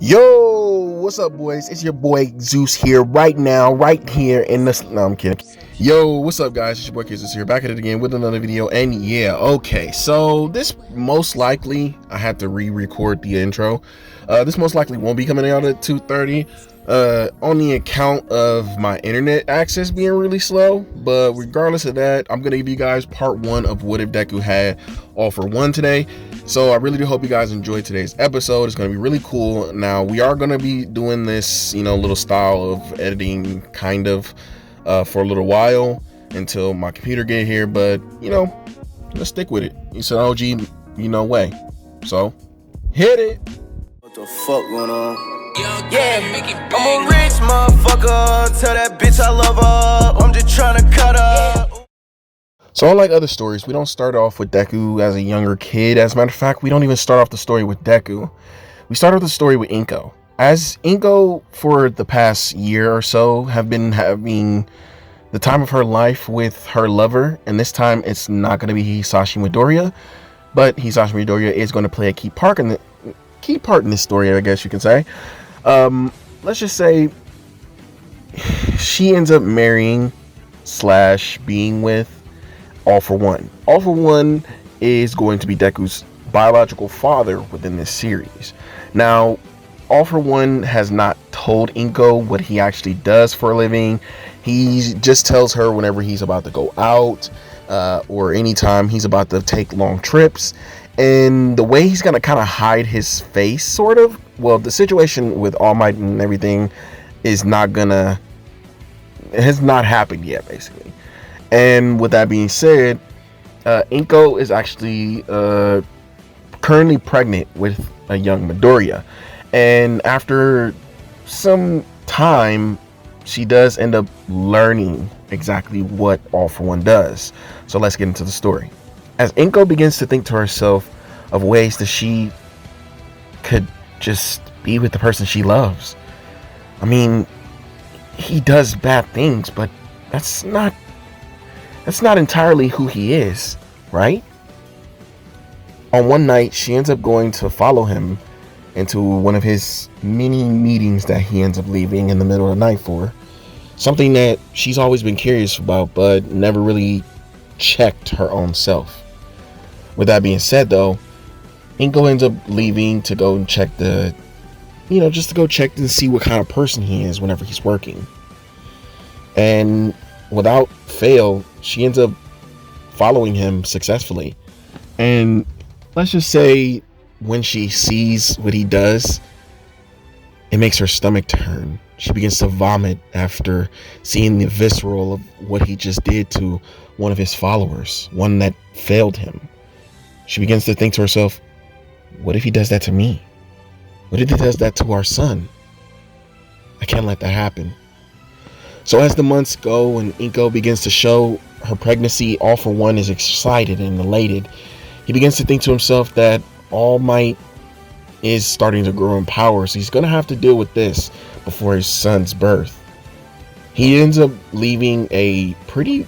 Yo, what's up, boys? It's your boy Zeus here, right now, right here in this. No, I'm kidding. Yo, what's up, guys? It's your boy Zeus here, back at it again with another video. And yeah, okay, so this most likely I had to re-record the intro. This most likely won't be coming out at 2:30. On the account of my internet access being really slow, but regardless of that, I'm gonna give you guys part one of what if Deku had all for one today. So I really do hope you guys enjoyed today's episode. It's gonna be really cool. Now we are gonna be doing this, little style of editing kind of for a little while until my computer get here, but let's stick with it. It's an OG way. So hit it. What the fuck going on? Yeah, I'm a rich motherfucker. Tell that bitch I love her. I'm just trying to cut her. So unlike other stories, we don't start off with Deku as a younger kid. As a matter of fact, we don't even start off the story with Deku. We start off the story with Inko. As Inko, for the past year or so, have been having the time of her life with her lover, and this time it's not going to be Hisashi Midoriya, but Hisashi Midoriya is going to play a key part in this story, I guess you can say. Let's just say she ends up marrying / being with All For One. All For One is going to be Deku's biological father within this series. Now, All For One has not told Inko what he actually does for a living. He just tells her whenever he's about to go out, or anytime he's about to take long trips. And the way he's gonna kind of hide his face, sort of. Well, the situation with All Might and everything has not happened yet, basically. And with that being said, Inko is actually currently pregnant with a young Midoriya. And after some time, she does end up learning exactly what All For One does. So let's get into the story. As Inko begins to think to herself of ways that she could just be with the person she loves. I mean, he does bad things, but that's not entirely who he is, right? On one night, she ends up going to follow him into one of his many meetings that he ends up leaving in the middle of the night for. Something that she's always been curious about, but never really checked her own self. With that being said, though, Inko ends up leaving to go and check just to go check and see what kind of person he is whenever he's working. And without fail, she ends up following him successfully. And let's just say when she sees what he does, it makes her stomach turn. She begins to vomit after seeing the visceral of what he just did to one of his followers, one that failed him. She begins to think to herself, what if he does that to me? What if he does that to our son? I can't let that happen. So as the months go and Inko begins to show her pregnancy, All For One is excited and elated. He begins to think to himself that All Might is starting to grow in power, so he's going to have to deal with this before his son's birth. He ends up leaving a pretty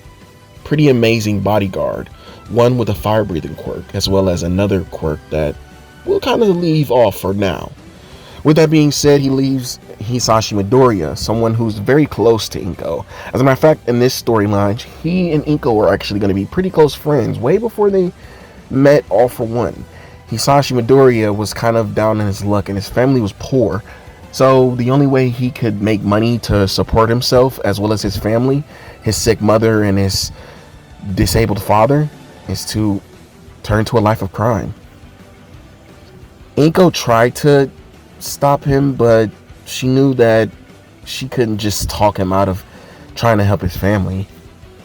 amazing bodyguard, one with a fire-breathing quirk, as well as another quirk that we'll kind of leave off for now. With that being said, he leaves Hisashi Midoriya, someone who's very close to Inko. As a matter of fact, in this storyline, he and Inko are actually going to be pretty close friends way before they met All For One. Hisashi Midoriya was kind of down in his luck and his family was poor. So the only way he could make money to support himself as well as his family, his sick mother and his disabled father, is to turn to a life of crime. Inko tried to stop him, but she knew that she couldn't just talk him out of trying to help his family.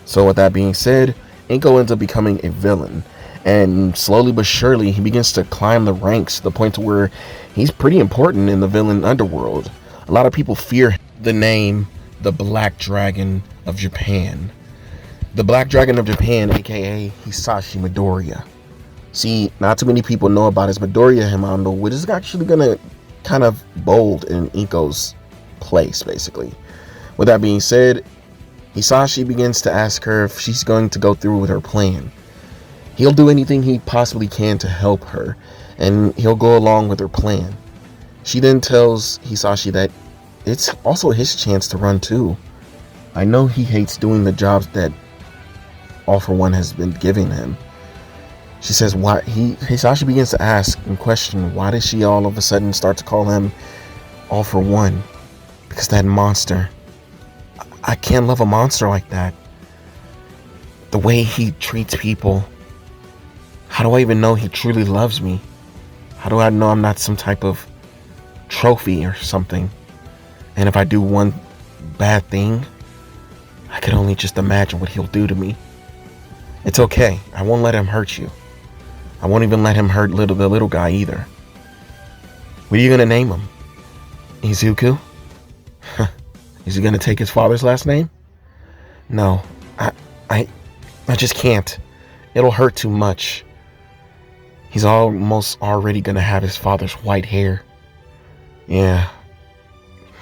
So with that being said, Inko ends up becoming a villain, and slowly but surely he begins to climb the ranks to the point to where he's pretty important in the villain underworld. A lot of people fear the name the Black Dragon of Japan. The Black Dragon of Japan, aka Hisashi Midoriya. See, not too many people know about his Midoriya Himando, which is actually gonna kind of bold in Inko's place, basically. With that being said, Hisashi begins to ask her if she's going to go through with her plan. He'll do anything he possibly can to help her, and he'll go along with her plan. She then tells Hisashi that it's also his chance to run too. I know he hates doing the jobs that All For One has been giving him. She says why Hisashi begins to ask and question why did she all of a sudden start to call him All For One? Because that monster. I can't love a monster like that. The way he treats people. How do I even know he truly loves me? How do I know I'm not some type of trophy or something? And if I do one bad thing, I can only just imagine what he'll do to me. It's okay. I won't let him hurt you. I won't even let him hurt the little guy either. What are you gonna name him? Izuku? Is he gonna take his father's last name? No, I just can't. It'll hurt too much. He's almost already gonna have his father's white hair. Yeah,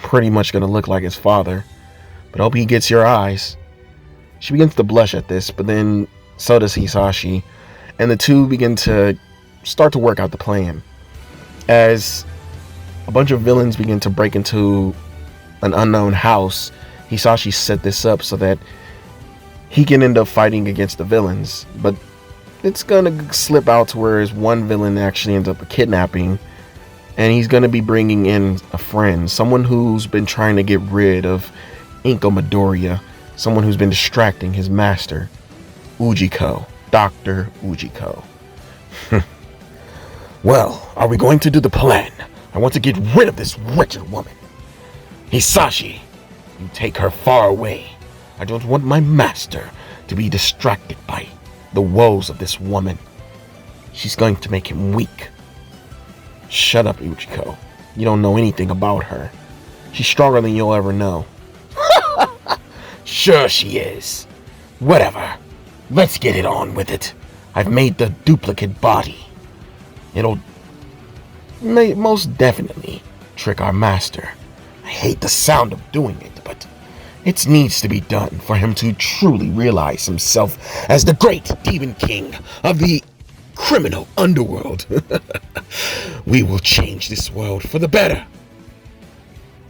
pretty much gonna look like his father. But hope he gets your eyes. She begins to blush at this, but then so does Hisashi, and the two begin to start to work out the plan. As a bunch of villains begin to break into an unknown house, Hisashi set this up so that he can end up fighting against the villains, but it's gonna slip out to where one villain actually ends up kidnapping, and he's gonna be bringing in a friend, someone who's been trying to get rid of Inko Midoriya, someone who's been distracting his master, Ujiko, Dr. Ujiko. Well, are we going to do the plan? I want to get rid of this wretched woman. Hisashi, you take her far away. I don't want my master to be distracted by the woes of this woman. She's going to make him weak. Shut up, Ujiko. You don't know anything about her. She's stronger than you'll ever know. Sure she is. Whatever. Let's get it on with it. I've made the duplicate body. It'll most definitely trick our master. I hate the sound of doing it, but it needs to be done for him to truly realize himself as the great demon king of the criminal underworld. We will change this world for the better.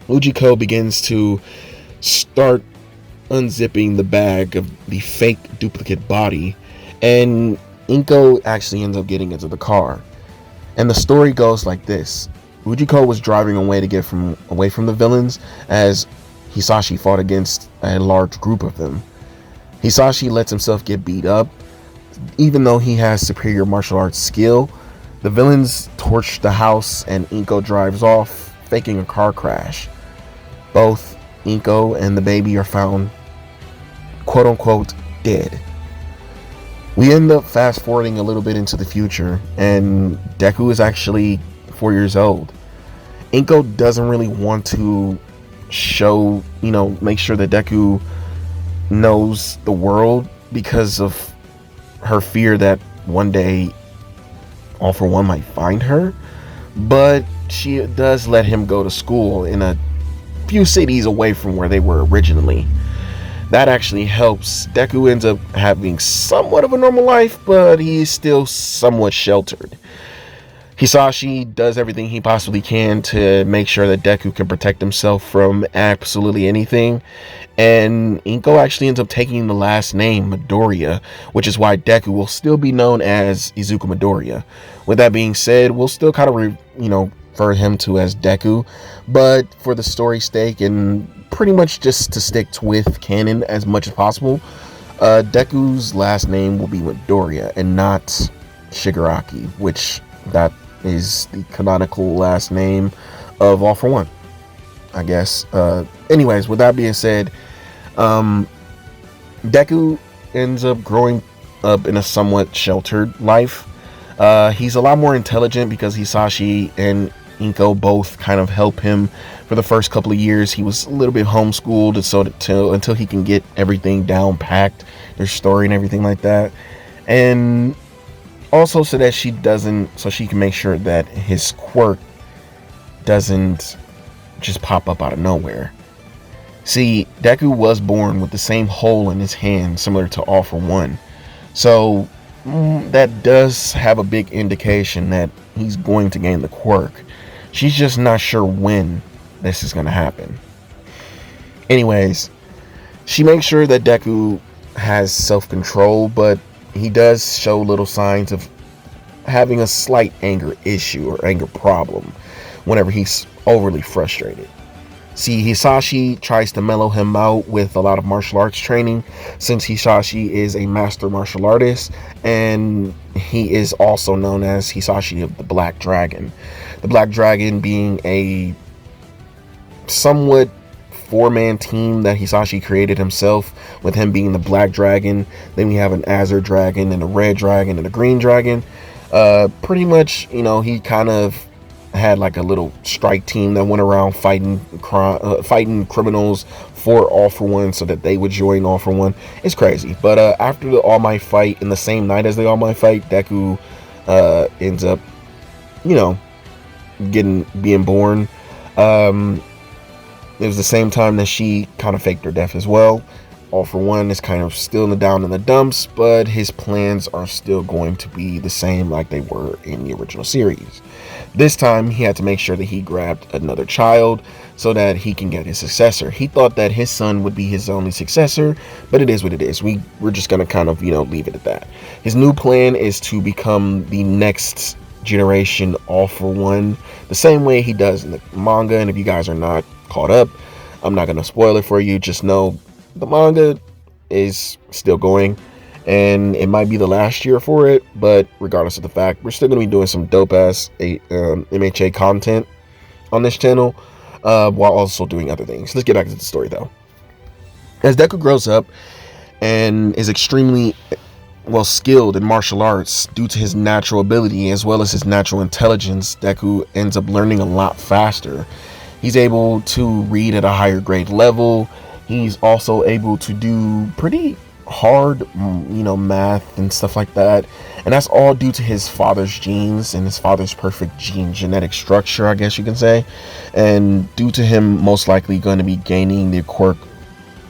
Ujiko begins to start unzipping the bag of the fake duplicate body, and Inko actually ends up getting into the car. And the story goes like this. Ujiko was driving away to get away from the villains as Hisashi fought against a large group of them. Hisashi lets himself get beat up. Even though he has superior martial arts skill, the villains torch the house and Inko drives off, faking a car crash. Both Inko and the baby are found quote-unquote dead. We end up fast forwarding a little bit into the future, and Deku is actually 4 years old. Inko doesn't really want to show, make sure that Deku knows the world because of her fear that one day All For One might find her, but she does let him go to school in a few cities away from where they were originally. That actually helps. Deku ends up having somewhat of a normal life, but he's still somewhat sheltered. Hisashi does everything he possibly can to make sure that Deku can protect himself from absolutely anything. And Inko actually ends up taking the last name Midoriya, which is why Deku will still be known as Izuku Midoriya. With that being said, we'll still kind of refer him to as Deku, but for the story's sake and pretty much just to stick with canon as much as possible, Deku's last name will be Midoriya and not Shigaraki, which that is the canonical last name of All For One, I guess. Anyways, with that being said, Deku ends up growing up in a somewhat sheltered life. He's a lot more intelligent because Hisashi and Inko both kind of help him for the first couple of years. He was a little bit homeschooled until he can get everything down packed, their story and everything like that. And also so she can make sure that his quirk doesn't just pop up out of nowhere. See, Deku was born with the same hole in his hand similar to All For One. So that does have a big indication that he's going to gain the quirk. She's just not sure when this is going to happen. Anyways, she makes sure that Deku has self-control, but he does show little signs of having a slight anger issue or anger problem whenever he's overly frustrated. See, Hisashi tries to mellow him out with a lot of martial arts training, since Hisashi is a master martial artist, and he is also known as Hisashi of the Black Dragon. The Black Dragon being a somewhat four-man team that Hisashi created himself, with him being the Black Dragon. Then we have an Azure Dragon and a Red Dragon and a Green Dragon. Pretty much, he kind of had like a little strike team that went around fighting criminals for All For One, so that they would join All For One. It's crazy. But after the All Might fight, in the same night as the All Might fight, Deku ends up, being born. It was the same time that she kind of faked her death as well. All For One is kind of still down in the dumps, but his plans are still going to be the same like they were in the original series. This time, he had to make sure that he grabbed another child so that he can get his successor. He thought that his son would be his only successor, but it is what it is. We're just going to kind of, leave it at that. His new plan is to become the next generation All For One, the same way he does in the manga. And if you guys are not caught up, I'm not going to spoil it for you. Just know the manga is still going, and it might be the last year for it, but regardless of the fact, we're still going to be doing some dope ass MHA content on this channel, while also doing other things. Let's get back to the story though. As Deku grows up and is extremely skilled in martial arts due to his natural ability as well as his natural intelligence, Deku ends up learning a lot faster. He's able to read at a higher grade level. He's also able to do pretty hard, math and stuff like that. And that's all due to his father's genes and his father's perfect genetic structure, I guess you can say. And due to him most likely going to be gaining the quirk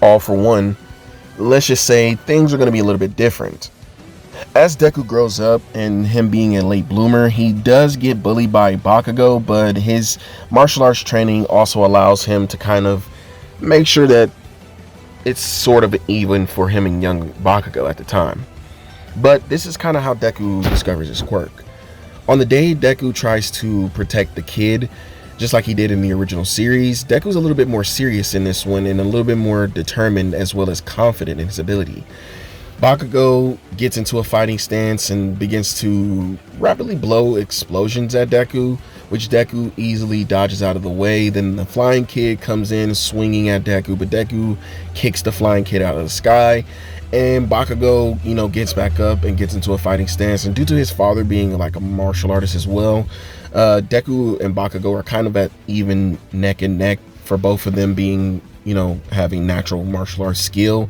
All For One, let's just say things are going to be a little bit different. As Deku grows up and him being a late bloomer, he does get bullied by Bakugo, but his martial arts training also allows him to kind of make sure that it's sort of even for him and young Bakugo at the time. But this is kind of how Deku discovers his quirk. On the day Deku tries to protect the kid, just like he did in the original series, Deku's a little bit more serious in this one and a little bit more determined as well as confident in his ability. Bakugo gets into a fighting stance and begins to rapidly blow explosions at Deku, which Deku easily dodges out of the way. Then the flying kid comes in swinging at Deku, but Deku kicks the flying kid out of the sky, and Bakugo, gets back up and gets into a fighting stance. And due to his father being like a martial artist as well, Deku and Bakugo are kind of at even neck and neck, for both of them being, having natural martial arts skill.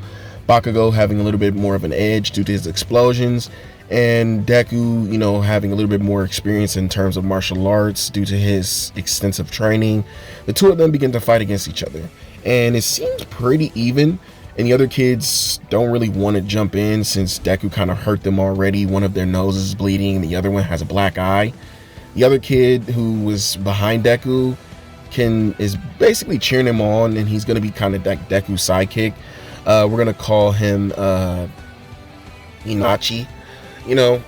Bakugo having a little bit more of an edge due to his explosions, and Deku, having a little bit more experience in terms of martial arts due to his extensive training. The two of them begin to fight against each other, and it seems pretty even, and the other kids don't really want to jump in since Deku kind of hurt them already. One of their noses is bleeding, and the other one has a black eye. The other kid who was behind Deku is basically cheering him on, and he's going to be kind of Deku's sidekick. We're going to call him Inachi.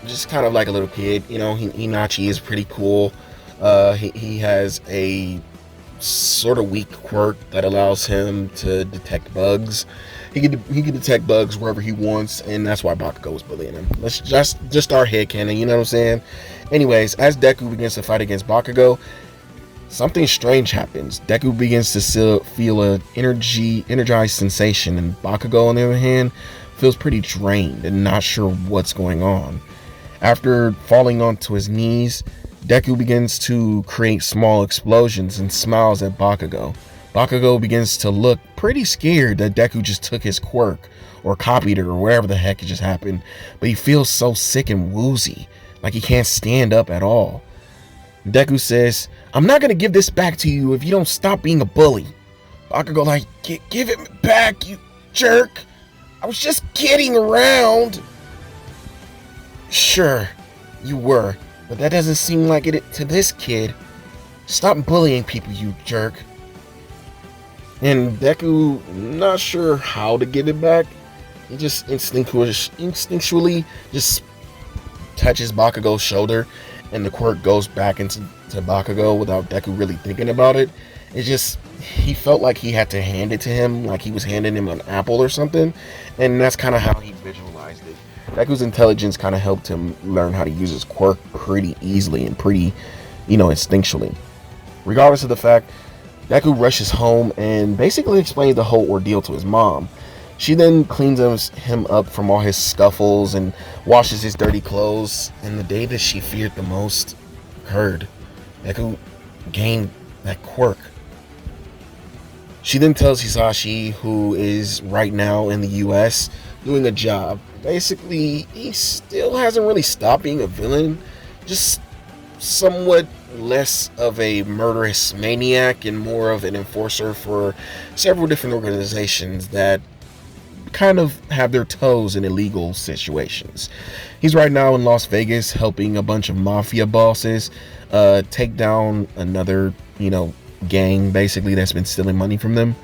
Just kind of like a little kid. Inachi is pretty cool. He has a sort of weak quirk that allows him to detect bugs. He can detect bugs wherever he wants, and that's why Bakugo was bullying him. Let's just our headcanon, you know what I'm saying? Anyways, as Deku begins to fight against Bakugo, something strange happens. Deku begins to feel an energized sensation, and Bakugo, on the other hand, feels pretty drained and not sure what's going on. After falling onto his knees, Deku begins to create small explosions and smiles at Bakugo. Bakugo begins to look pretty scared that Deku just took his quirk or copied it or whatever the heck it just happened, but he feels so sick and woozy, like he can't stand up at all. Deku says, "I'm not gonna give this back to you if you don't stop being a bully." Bakugo like, "Give it back, you jerk. I was just kidding around." "Sure, you were, but that doesn't seem like it to this kid." Stop bullying people, you jerk. And Deku, not sure how to get it back. He just instinctually just touches Bakugo's shoulder, and the quirk goes back into Bakugo without Deku really thinking about it. It just, he felt like he had to hand it to him, like he was handing him an apple or something, and that's kind of how he visualized it. Deku's intelligence kind of helped him learn how to use his quirk pretty easily and pretty, instinctually. Regardless of the fact, Deku rushes home and basically explains the whole ordeal to his mom. She then cleans him up from all his scuffles and washes his dirty clothes, and the day that she feared the most occurred. Deku gained that quirk. She then tells Hisashi, who is right now in the US doing a job. Basically, he still hasn't really stopped being a villain, just somewhat less of a murderous maniac and more of an enforcer for several different organizations that kind of have their toes in illegal situations. He's right now in Las Vegas helping a bunch of mafia bosses take down another, gang basically that's been stealing money from them,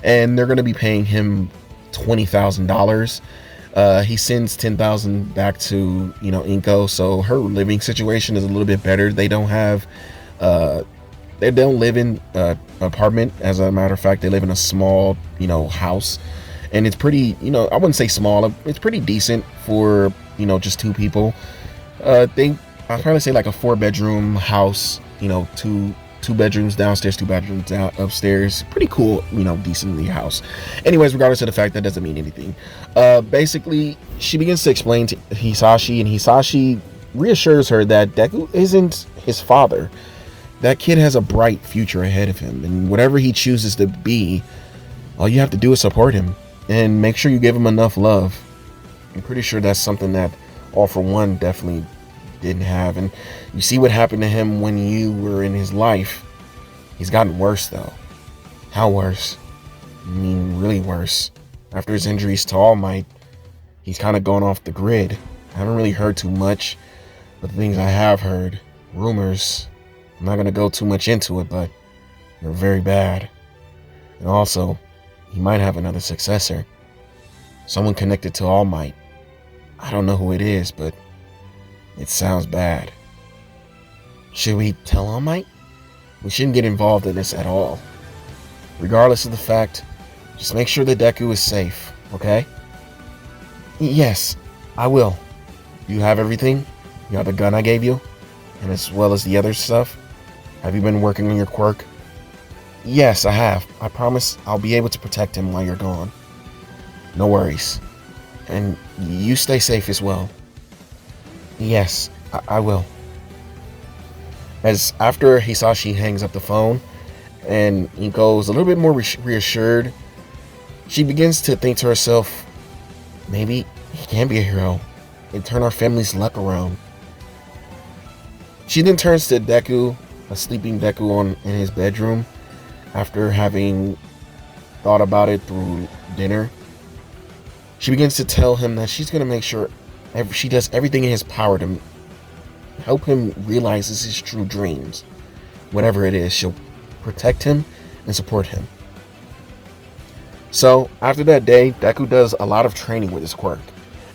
and they're going to be paying him $20,000. He sends $10,000 back to Inko, so her living situation is a little bit better. They don't live in an apartment. As a matter of fact, they live in a small house, and it's pretty, I wouldn't say small, it's pretty decent for just two people. I'd probably say like a 4-bedroom house, two bedrooms downstairs, 2 bedrooms upstairs. Pretty cool, decently house. Anyways, regardless of the fact, that doesn't mean anything. Basically, she begins to explain to Hisashi, and Hisashi reassures her that Deku isn't his father. That kid has a bright future ahead of him, and whatever he chooses to be, all you have to do is support him and make sure you give him enough love. I'm pretty sure that's something that All For One definitely didn't have, and you see what happened to him when you were in his life. He's gotten worse though. How worse? I mean, really worse. After his injuries to All Might, he's kind of gone off the grid. I haven't really heard too much, but the things I have heard, rumors, I'm not going to go too much into it, but they're very bad. And also, he might have another successor. Someone connected to All Might. I don't know who it is, but it sounds bad. Should we tell All Might? We shouldn't get involved in this at all. Regardless of the fact, just make sure that Deku is safe, okay? Yes, I will. You have everything? You have the gun I gave you? And as well as the other stuff? Have you been working on your quirk? Yes, I have. I promise I'll be able to protect him while you're gone. No worries. And you stay safe as well. Yes, I will. As after Hisashi hangs up the phone and Inko is a little bit more reassured, she begins to think to herself, maybe he can be a hero and turn our family's luck around. She then turns to Deku, a sleeping Deku in his bedroom, after having thought about it through dinner. She begins to tell him that she's going to make sure she does everything in his power to help him realize his true dreams. Whatever it is, she'll protect him and support him. So, after that day, Deku does a lot of training with his quirk.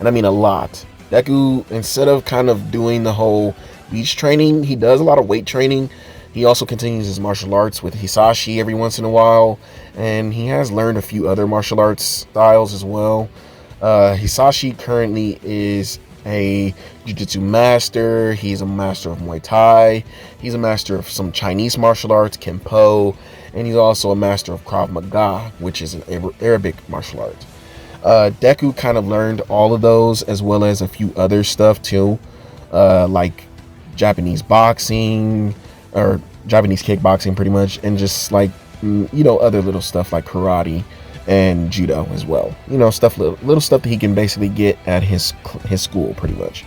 And I mean a lot. Deku, instead of kind of doing the whole beach training, he does a lot of weight training. He also continues his martial arts with Hisashi every once in a while. And he has learned a few other martial arts styles as well. Hisashi currently is a jiu-jitsu master. He's a master of Muay Thai. He's a master of some Chinese martial arts, Kempo, and he's also a master of Krav Maga, which is an Arabic martial art. Deku kind of learned all of those as well as a few other stuff too, like Japanese boxing or Japanese kickboxing pretty much, and just like other little stuff like karate and judo as well. Stuff, little stuff that he can basically get at his school pretty much.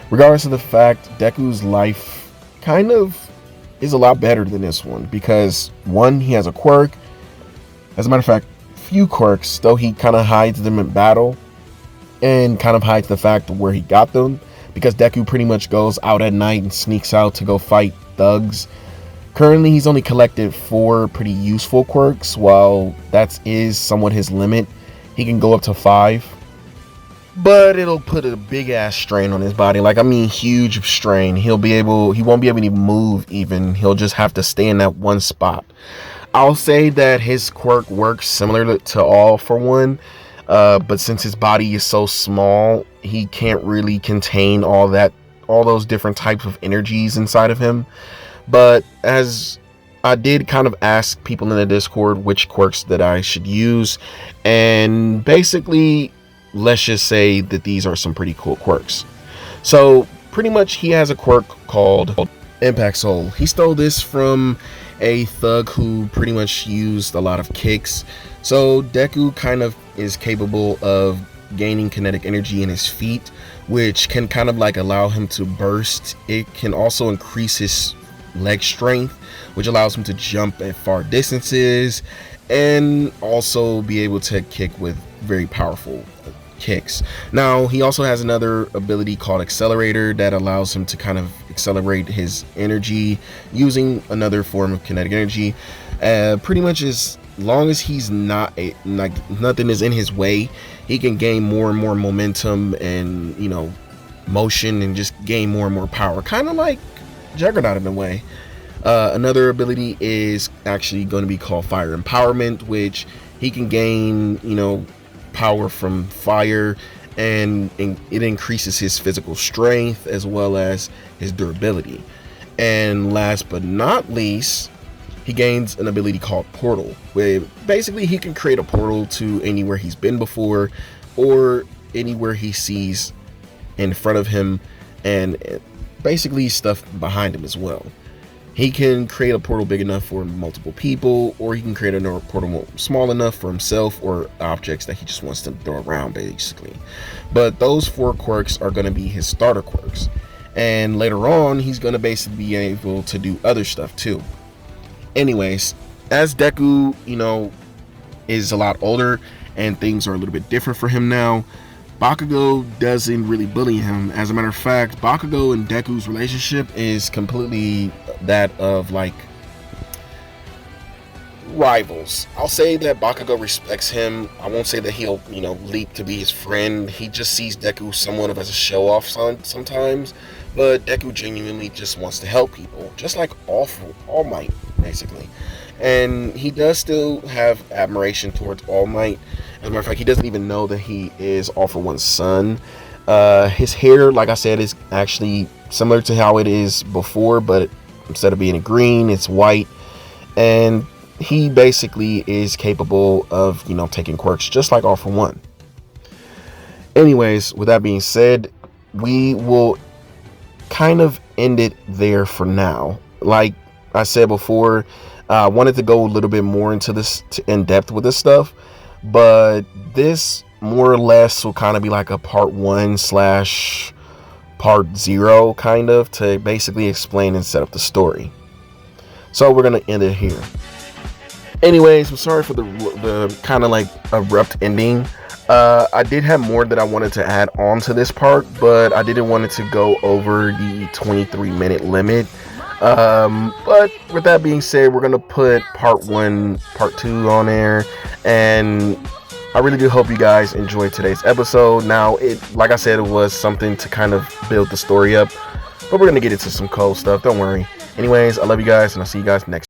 Regardless of the fact, Deku's life kind of is a lot better than this one because one, he has a quirk. As a matter of fact, few quirks, though he kind of hides them in battle and kind of hides the fact of where he got them, because Deku pretty much goes out at night and sneaks out to go fight thugs Currently, he's only collected 4 pretty useful quirks. While that is somewhat his limit, he can go up to 5. But it'll put a big ass strain on his body. Like, I mean, huge strain. He won't be able to move even. He'll just have to stay in that one spot. I'll say that his quirk works similar to All for One. But since his body is so small, he can't really contain all those different types of energies inside of him. But as I did kind of ask people in the Discord which quirks that I should use, and basically let's just say that these are some pretty cool quirks. So pretty much he has a quirk called Impact Soul. He stole this from a thug who pretty much used a lot of kicks. So Deku kind of is capable of gaining kinetic energy in his feet, which can kind of like allow him to burst. It can also increase his leg strength, which allows him to jump at far distances and also be able to kick with very powerful kicks. Now he also has another ability called Accelerator that allows him to kind of accelerate his energy using another form of kinetic energy. Pretty much as long as he's nothing is in his way, he can gain more and more momentum and motion and just gain more and more power, kind of like Juggernaut in a way. Another ability is actually going to be called Fire Empowerment, which he can gain power from fire, and it increases his physical strength as well as his durability. And last but not least, he gains an ability called Portal, where basically he can create a portal to anywhere he's been before or anywhere he sees in front of him, and basically stuff behind him as well. He can create a portal big enough for multiple people, or he can create a portal small enough for himself or objects that he just wants to throw around, basically. But those 4 quirks are going to be his starter quirks, and later on he's going to basically be able to do other stuff too. Anyways, as Deku is a lot older and things are a little bit different for him now, Bakugo doesn't really bully him. As a matter of fact, Bakugo and Deku's relationship is completely that of like rivals. I'll say that Bakugo respects him. I won't say that he'll leap to be his friend. He just sees Deku somewhat of as a show off sometimes, but Deku genuinely just wants to help people, just like All Might basically. And he does still have admiration towards All Might. As a matter of fact, he doesn't even know that he is All for One's son. His hair, like I said, is actually similar to how it is before, but instead of being green, it's white. And he basically is capable of, taking quirks just like All for One. Anyways, with that being said, we will kind of end it there for now. Like I said before, I wanted to go a little bit more into this in depth with this stuff, but this more or less will kind of be like a part 1/part 0 kind of, to basically explain and set up the story. So we're gonna end it here. Anyways, I'm sorry for the kind of like abrupt ending. I did have more that I wanted to add on to this part, but I didn't want it to go over the 23-minute limit. But with that being said, we're gonna put part 1, part 2 on there, and I really do hope you guys enjoyed today's episode. Now, like I said, it was something to kind of build the story up, but we're gonna get into some cool stuff. Don't worry. Anyways, I love you guys, and I'll see you guys next time.